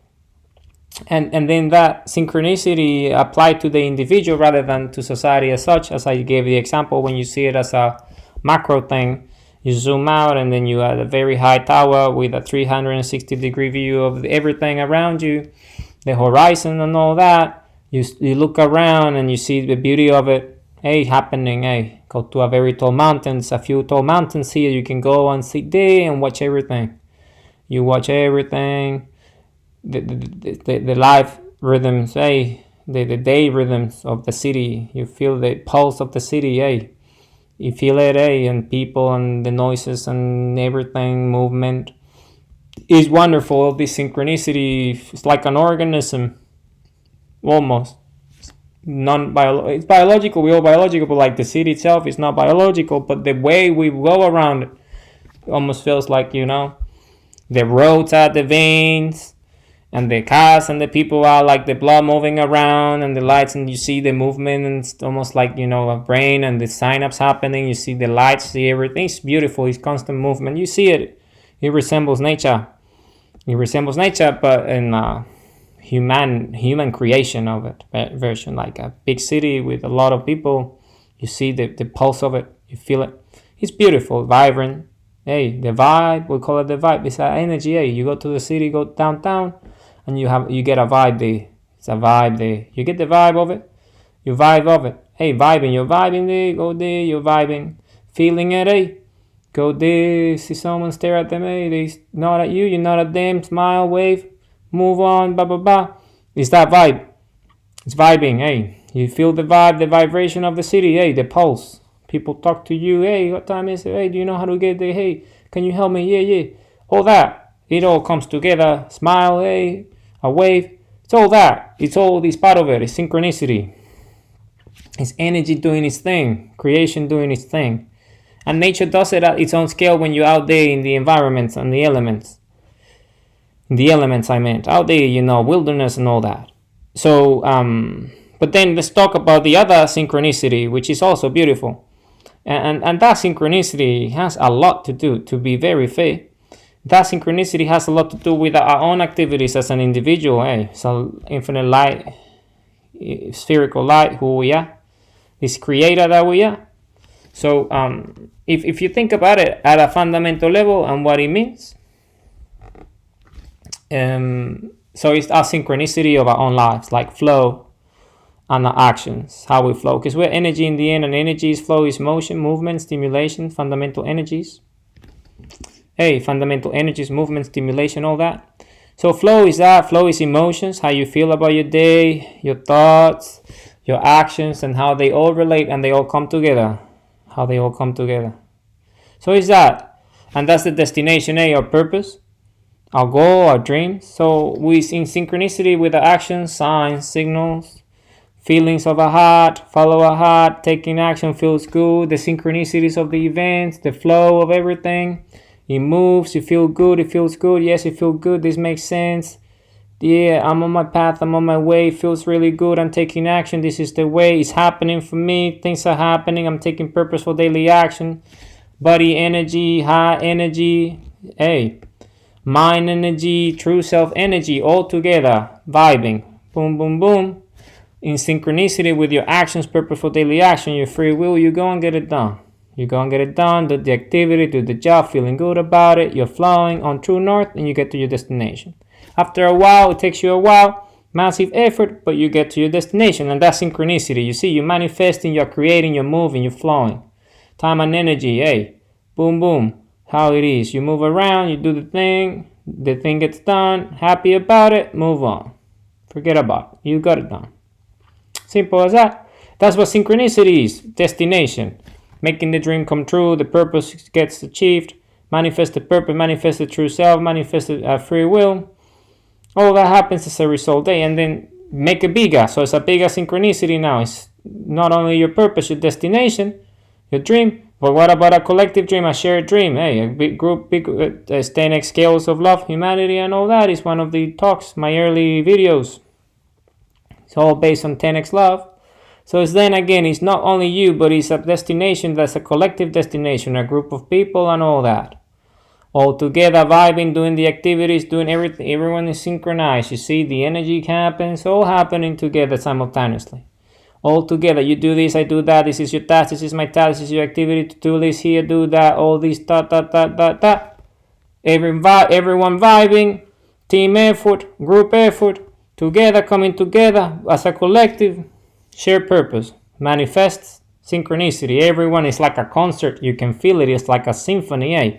And then that synchronicity applied to the individual rather than to society as such, as I gave the example. When you see it as a macro thing, you zoom out, and then you have a very high tower with a 360-degree view of everything around you, the horizon and all that. You look around and you see the beauty of it, hey, happening, hey. Go to a very tall mountains, a few tall mountains here. You can go and sit there and watch everything. You watch everything, the life rhythms, hey, the day rhythms of the city. You feel the pulse of the city, hey. You feel it, hey, and people and the noises and everything, movement. It's wonderful, this synchronicity. It's like an organism. Almost it's biological, we're all biological, but like the city itself is not biological, but the way we go around it almost feels like, the roads are the veins, and the cars and the people are like the blood moving around, and the lights, and you see the movement, and it's almost like, a brain and the synapse happening. You see the lights, see everything. It's beautiful. It's constant movement. You see it resembles nature. But in human creation of it version, like a big city with a lot of people. You see the pulse of it, you feel it. It's beautiful, vibrant. Hey, the vibe, we call it the vibe. It's an energy. Hey, you go to the city, go downtown, and you get a vibe there. It's a vibe there. You get the vibe of it. You vibe of it. Hey, vibing. You're vibing there. Go there. You're vibing, feeling it. Hey, go there. See someone stare at them. Hey, they nod at you. You nod at them. Smile, wave. Move on, blah, blah, blah. It's that vibe. It's vibing, hey. You feel the vibe, the vibration of the city, hey, the pulse. People talk to you, hey, what time is it? Hey, do you know how to get there? Hey, can you help me? Yeah. All that. It all comes together. Smile, hey, a wave. It's all that. It's all this part of it. It's synchronicity. It's energy doing its thing. Creation doing its thing. And nature does it at its own scale when you're out there in the environments and the elements. Out there, wilderness and all that. So, but then let's talk about the other synchronicity, which is also beautiful. And that synchronicity has a lot to do, to be very fair. That synchronicity has a lot to do with our own activities as an individual. Hey, so infinite light, spherical light, who we are, this creator that we are. So, if you think about it at a fundamental level and what it means, so it's our synchronicity of our own lives, like flow and our actions, how we flow, because we're energy in the end, and energy is flow, is motion, movement, stimulation, fundamental energies. Hey, fundamental energies, movement, stimulation, all that. So flow is that. Flow is emotions, how you feel about your day, your thoughts, your actions, and how they all relate and they all come together. So it's that. And that's the destination, our purpose, our goal, our dreams. So we in synchronicity with the actions, signs, signals, feelings of a heart, follow a heart, taking action feels good, the synchronicities of the events, the flow of everything. It moves, you feel good, it feels good, yes, it feels good, this makes sense. Yeah, I'm on my path, I'm on my way, it feels really good, I'm taking action, this is the way, it's happening for me, things are happening, I'm taking purposeful daily action. Body energy, heart energy, mind energy, true self energy, all together, vibing, boom, boom, boom. In synchronicity with your actions, purposeful daily action, your free will, you go and get it done. You go and get it done, do the activity, do the job, feeling good about it, you're flowing on true north, and you get to your destination. After a while, it takes you a while, massive effort, but you get to your destination, and that's synchronicity. You see, you're manifesting, you're creating, you're moving, you're flowing. Time and energy, boom, boom, how it is. You move around, you do the thing gets done, happy about it, move on. Forget about it, you got it done. Simple as that. That's what synchronicity is. Destination. Making the dream come true, the purpose gets achieved, manifest the purpose, manifest the true self, manifest the free will. All that happens as a result, and then make it bigger. So it's a bigger synchronicity now. It's not only your purpose, your destination, your dream, but what about a collective dream, a shared dream? A big group, 10x scales of love, humanity, and all that is one of the talks, my early videos. It's all based on 10x love. So it's then again, it's not only you, but it's a destination that's a collective destination, a group of people and all that. All together, vibing, doing the activities, doing everything. Everyone is synchronized. You see, the energy happens, all happening together simultaneously. All together, you do this, I do that, this is your task, this is my task, this is your activity, to do this here, do that, all this, Everyone vibing, team effort, group effort, together, coming together as a collective, shared purpose, manifests synchronicity. Everyone is like a concert, you can feel it, it's like a symphony,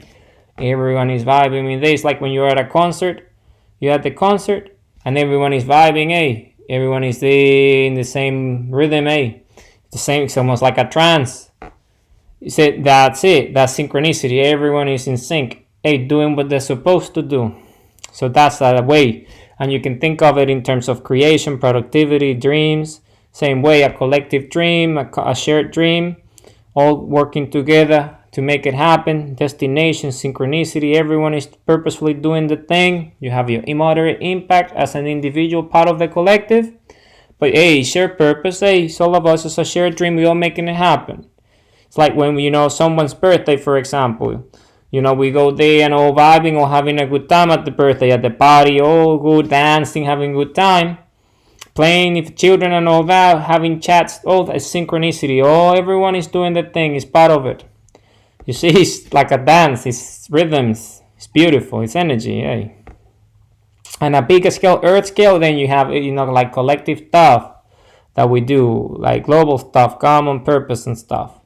Everyone is vibing in this. It's like when you're at a concert, you're at the concert, and everyone is vibing, Everyone is in the same rhythm, The same, it's almost like a trance. You said that's it, that's synchronicity. Everyone is in sync, doing what they're supposed to do. So that's the way. And you can think of it in terms of creation, productivity, dreams. Same way, a collective dream, a shared dream, all working together to make it happen. Destination, synchronicity, everyone is purposefully doing the thing. You have your immoderate impact as an individual part of the collective. But shared purpose, it's all of us, it's a shared dream, we all making it happen. It's like when, someone's birthday, for example. We go there and all vibing, all having a good time at the birthday, at the party, all good, dancing, having a good time. Playing with children and all that, having chats, all that synchronicity. Everyone is doing the thing, it's part of it. You see, it's like a dance, it's rhythms, it's beautiful, it's energy, And a bigger scale, earth scale, then you have, like collective stuff that we do, like global stuff, common purpose and stuff.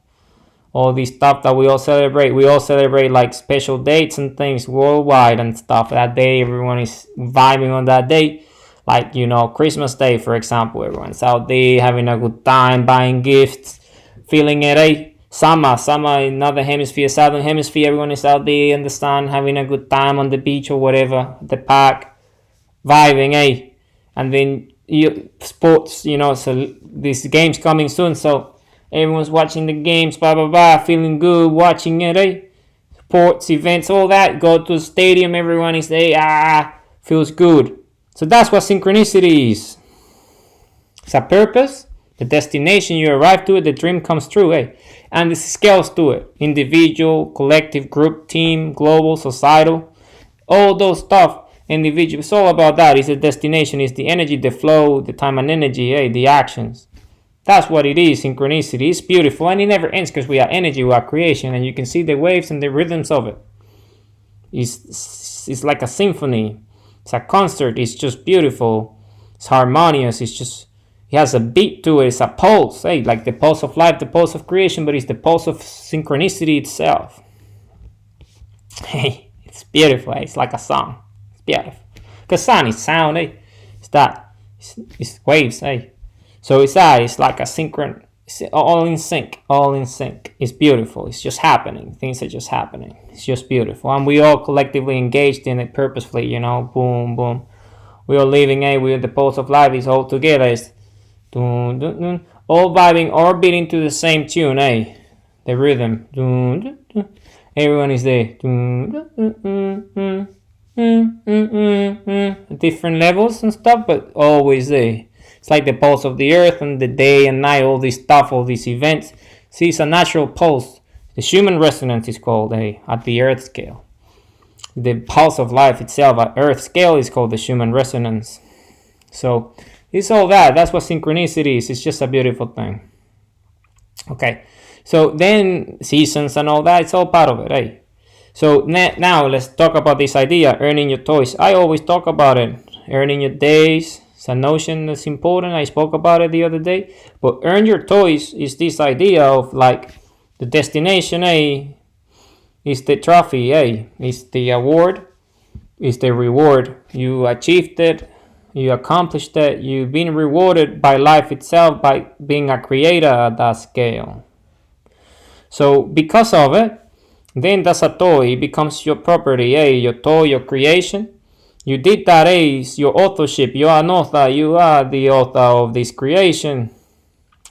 All these stuff that we all celebrate. We all celebrate like special dates and things worldwide and stuff. That day, everyone is vibing on that day. Like, Christmas Day, for example, everyone's out there having a good time, buying gifts, feeling it, Summer in northern hemisphere, southern hemisphere, everyone is out there in the sun, having a good time on the beach or whatever, the park, vibing, And then sports, so these games coming soon, so everyone's watching the games, blah, blah, blah, feeling good, watching it, Sports, events, all that, go to the stadium, everyone is there, feels good. So that's what synchronicity is. It's a purpose, the destination you arrive to, the dream comes true, And the scales to it. Individual, collective, group, team, global, societal. All those stuff, individual. It's all about that. It's the destination, it's the energy, the flow, the time and energy, the actions. That's what it is, synchronicity. It's beautiful and it never ends because we are energy, we are creation, and you can see the waves and the rhythms of it. It's like a symphony. It's a concert. It's just beautiful. It's harmonious. It has a beat to it. It's a pulse, like the pulse of life, the pulse of creation, but it's the pulse of synchronicity itself. It's beautiful. It's like a song. It's beautiful. Because sound is sound. It's that. It's waves. So it's that. It's like a It's all in sync, all in sync. It's beautiful. It's just happening. Things are just happening. It's just beautiful. And we all collectively engaged in it purposefully, boom, boom. We are living, we're the pulse of life is all together. It's dun, dun, dun, all vibing, all beating to the same tune, the rhythm. Dun, dun, dun. Everyone is there. Dun, dun, dun, dun. Different levels and stuff, but always there. It's like the pulse of the earth and the day and night, all this stuff, all these events. See, it's a natural pulse. The Schumann resonance is called at the earth scale. The pulse of life itself at earth scale is called the Schumann resonance. So it's all that. That's what synchronicity is. It's just a beautiful thing. Okay. So then seasons and all that, it's all part of it, So now let's talk about this idea, earning your toys. I always talk about it, earning your days. It's a notion that's important. I spoke about it the other day. But earn your toys is this idea of like the destination, is the trophy, is the award, is the reward. You achieved it, you accomplished it, you've been rewarded by life itself by being a creator at that scale. So because of it, then that's a toy. It becomes your property, your toy, your creation. You did that, it's your authorship. You are an author. You are the author of this creation.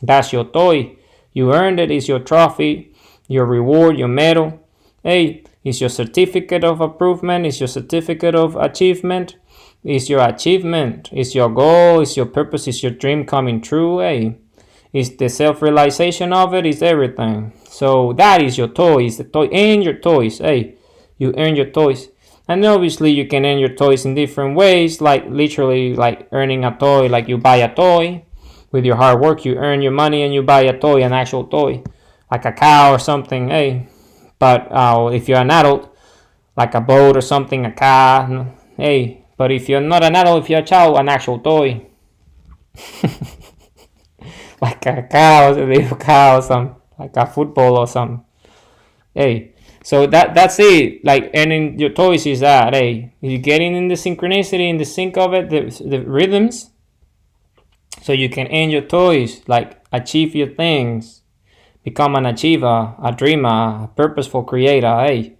That's your toy. You earned it. It's your trophy, your reward, your medal. It's your certificate of improvement. It's your certificate of achievement. It's your achievement. It's your goal. It's your purpose. It's your dream coming true. It's the self-realization of it. It's everything. So that is your toy. It's the toy. Earn your toys. You earn your toys. And obviously you can earn your toys in different ways, like literally like earning a toy, like you buy a toy with your hard work, you earn your money and you buy a toy, an actual toy, like a cow or something, But if you're an adult, like a boat or something, a car, But if you're not an adult, if you're a child, an actual toy. Like a cow, a little cow or something, like a football or something. So that's it. Like earning your toys is that, you're getting in the synchronicity, in the sync of it, the rhythms. So you can earn your toys, like achieve your things, become an achiever, a dreamer, a purposeful creator,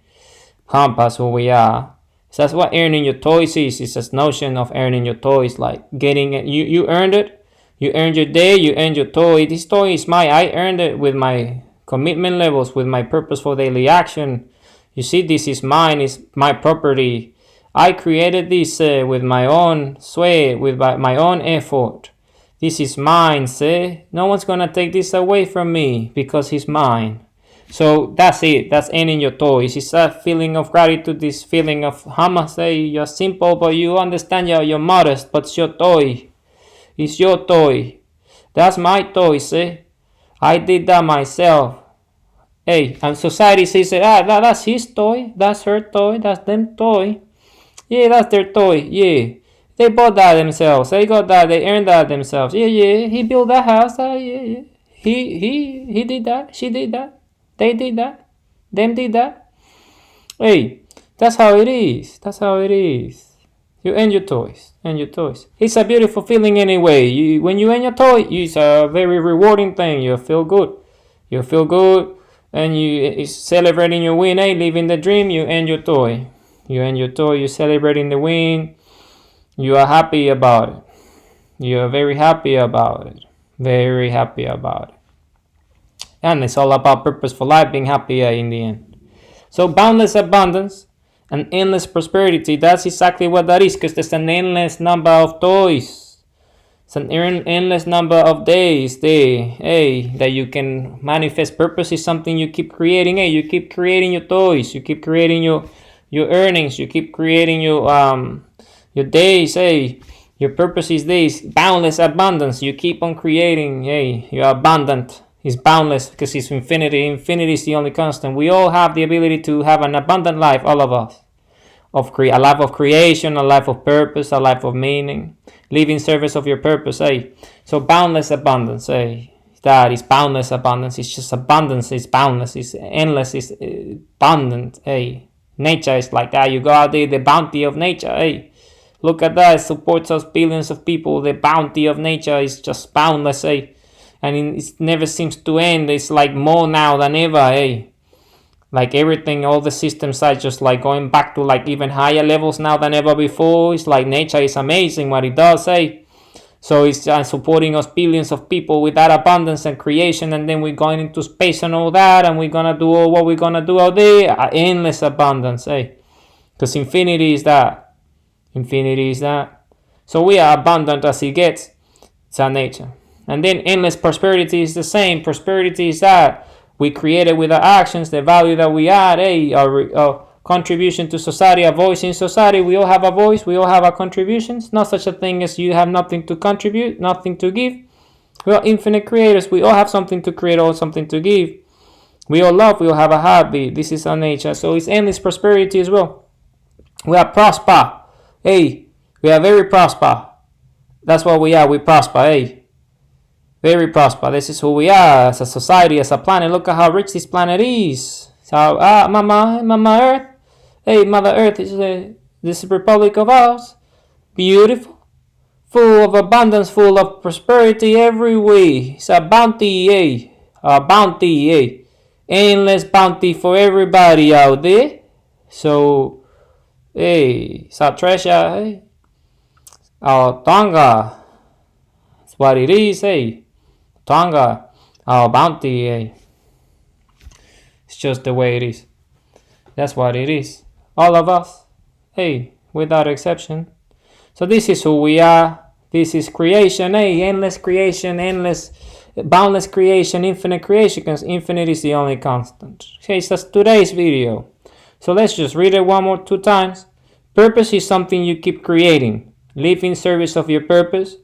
Compass who we are. So that's what earning your toys is. It's this notion of earning your toys, like getting it. You earned it. You earned your day. You earned your toy. This toy is mine. I earned it with my commitment levels, with my purposeful daily action. You see, this is mine. It's my property. I created this with my own sweat, with my own effort. This is mine. No one's gonna take this away from me because it's mine. So that's it. That's earning your toys. It's that feeling of gratitude, this feeling of you're simple, but you understand you're modest, but it's your toy. It's your toy. That's my toy, I did that myself. And society says, that's his toy, that's her toy, that's them toy. Yeah, that's their toy, yeah. They bought that themselves, they got that, they earned that themselves. Yeah, he built that house, yeah. He did that, she did that, they did that, them did that. That's how it is, You earn your toys, It's a beautiful feeling anyway. When you earn your toy, it's a very rewarding thing. You feel good, and it's celebrating your win, living the dream. You earn your toy, you're celebrating the win. You are happy about it. You are very happy about it. And it's all about purposeful life, being happy in the end. So boundless abundance and endless prosperity, that's exactly what that is, because there's an endless number of toys. It's an endless number of days that you can manifest. Purpose is something you keep creating. You keep creating your toys. You keep creating your earnings. You keep creating your days. Your purpose is this. Boundless abundance. You keep on creating. You're abundant. It's boundless because it's infinity. Infinity is the only constant. We all have the ability to have an abundant life, all of us. A life of creation, a life of purpose, a life of meaning. Live in service of your purpose, So boundless abundance, That is boundless abundance. It's just abundance. It's boundless. It's endless. It's abundant, Nature is like that. You go out there, the bounty of nature, Look at that. It supports us, billions of people. The bounty of nature is just boundless, And and it never seems to end. It's like more now than ever, eh? Like everything, all the systems are just like going back to like even higher levels now than ever before. It's like nature is amazing what it does, eh? So it's supporting us, billions of people, with that abundance and creation, and then we're going into space and all that, and we're gonna do all what we're gonna do out there. Endless abundance, eh? Because infinity is that. Infinity is that. So we are abundant as it gets. It's our nature. And then endless prosperity is the same. Prosperity is that we create it with our actions, the value that we add, our contribution to society, a voice in society. We all have a voice. We all have our contributions. Not such a thing as you have nothing to contribute, nothing to give. We are infinite creators. We all have something to create or something to give. We all love. We all have a heartbeat. This is our nature. So it's endless prosperity as well. We are prosper. Hey, we are very prosper. That's what we are. We prosper. Hey, very prosper. This is who we are as a society, as a planet. Look at how rich this planet is. So, Mama Earth. Hey, Mother Earth, this republic of ours. Beautiful. Full of abundance, full of prosperity every way. It's a bounty, eh? A bounty, eh? Endless bounty for everybody out there. So, hey, it's our treasure, eh? Our Tonga. That's what it is, eh? Tonga. Our bounty, eh? It's just the way it is. That's what it is. All of us, hey, without exception. So this is who we are. This is creation, hey, endless creation, endless, boundless creation, infinite creation, because infinite is the only constant. Okay, so that's today's video. So let's just read it two times. Purpose is something you keep creating. Live in service of your purpose.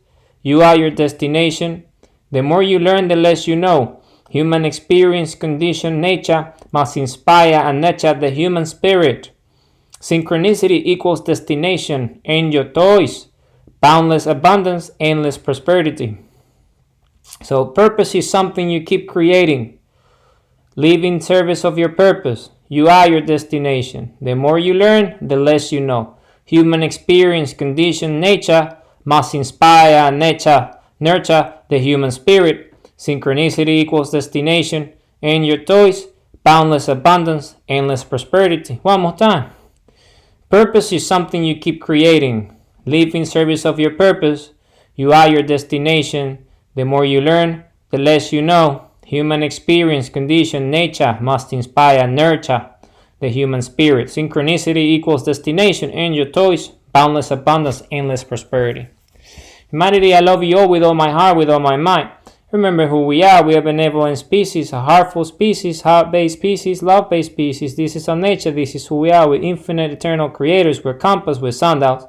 You are your destination. The more you learn, the less you know. Human experience, condition, nature must inspire and nurture the human spirit. Synchronicity equals destination, and your toys. Boundless abundance, endless prosperity. So purpose is something you keep creating. Live in service of your purpose. You are your destination. The more you learn, the less you know. Human experience, condition, nature must inspire and nurture the human spirit. Synchronicity equals destination, and your toys. Boundless abundance, endless prosperity. One more time. Purpose is something you keep creating. Live in service of your purpose. You are your destination. The more you learn, the less you know. Human experience, condition, nature must inspire and nurture the human spirit. Synchronicity equals destination, and your toys. Boundless abundance, endless prosperity. Humanity, I love you all with all my heart, with all my might. Remember who we are. We are a benevolent species, a heartful species, heart-based species, love-based species. This is our nature. This is who we are. We're infinite, eternal creators. We're compass. We're sundials.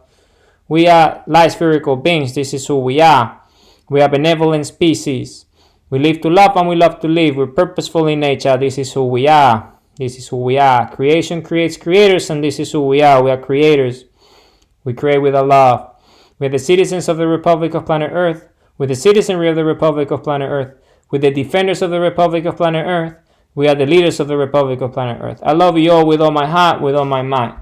We are light spherical beings. This is who we are. We are benevolent species. We live to love and we love to live. We're purposeful in nature. This is who we are. This is who we are. Creation creates creators, and this is who we are. We are creators. We create with our love. We are the citizens of the Republic of Planet Earth. We're the citizenry of the Republic of Planet Earth. We're the defenders of the Republic of Planet Earth. We are the leaders of the Republic of Planet Earth. I love you all with all my heart, with all my might.